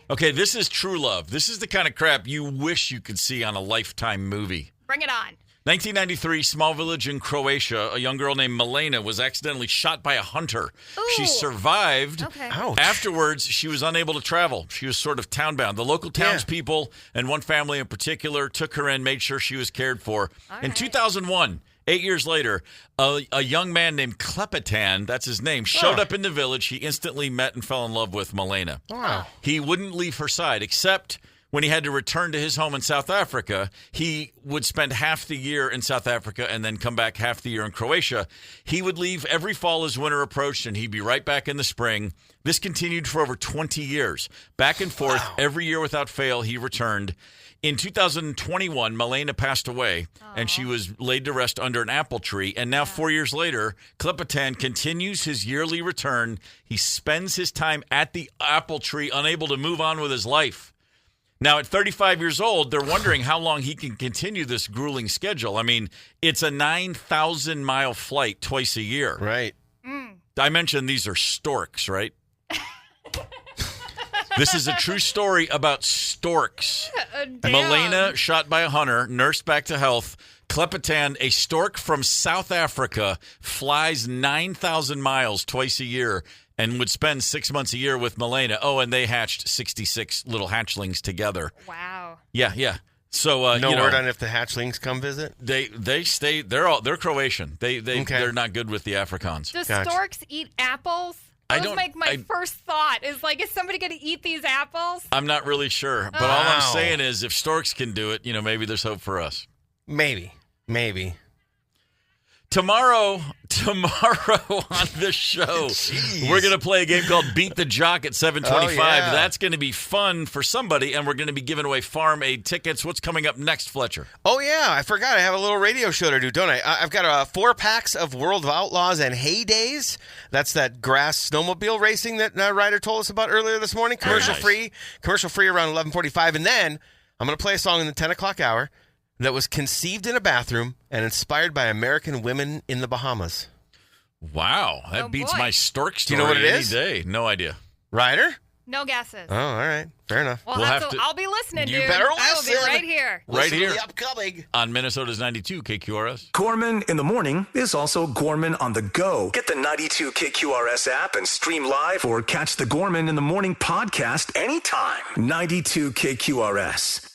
Okay, this is true love. This is the kind of crap you wish you could see on a Lifetime movie. Bring it on. 1993, small village in Croatia, a young girl named Milena was accidentally shot by a hunter. Ooh. She survived. Okay. Ouch. Afterwards, she was unable to travel. She was sort of town-bound. The local townspeople and one family in particular took her in, made sure she was cared for. In 2001, 8 years later, a young man named Klepetan, that's his name, showed up in the village. He instantly met and fell in love with Milena. Wow. He wouldn't leave her side, except when he had to return to his home in South Africa. He would spend half the year in South Africa and then come back half the year in Croatia. He would leave every fall as winter approached, and he'd be right back in the spring. This continued for over 20 years. Back and forth, every year without fail, he returned. In 2021, Milena passed away, and she was laid to rest under an apple tree. And now, 4 years later, Klepetan continues his yearly return. He spends his time at the apple tree, unable to move on with his life. Now, at 35 years old, they're wondering how long he can continue this grueling schedule. I mean, it's a 9,000-mile flight twice a year. Right. I mentioned these are storks, right? This is a true story about storks. Milena, shot by a hunter, nursed back to health. Klepetan, a stork from South Africa, flies 9,000 miles twice a year and would spend 6 months a year with Milena. Oh, and they hatched 66 little hatchlings together. Wow. Yeah. So no word on if the hatchlings come visit. They stay. They're Croatian. They're not good with the Afrikaans. Do storks eat apples? That was like my first thought. Is somebody going to eat these apples? I'm not really sure, but all I'm saying is, if storks can do it, maybe there's hope for us. Maybe. Tomorrow on this show, we're going to play a game called Beat the Jock at 7:25. Oh, yeah. That's going to be fun for somebody, and we're going to be giving away Farm Aid tickets. What's coming up next, Fletcher? Oh, yeah. I forgot. I have a little radio show to do, don't I? I've got 4 packs of World of Outlaws and Heydays. That's that grass snowmobile racing that Ryder told us about earlier this morning. Commercial free around 11:45. And then I'm going to play a song in the 10 o'clock hour that was conceived in a bathroom and inspired by American women in the Bahamas. Wow, that beats my stork story. Do you know what it is? Any day. No idea. Ryder? No guesses. Oh, all right. Fair enough. I'll be listening, you dude. better I will listen. be right here. Right here. The upcoming. On Minnesota's 92 KQRS. Gorman in the morning is also Gorman on the go. Get the 92 KQRS app and stream live or catch the Gorman in the morning podcast anytime. 92 KQRS.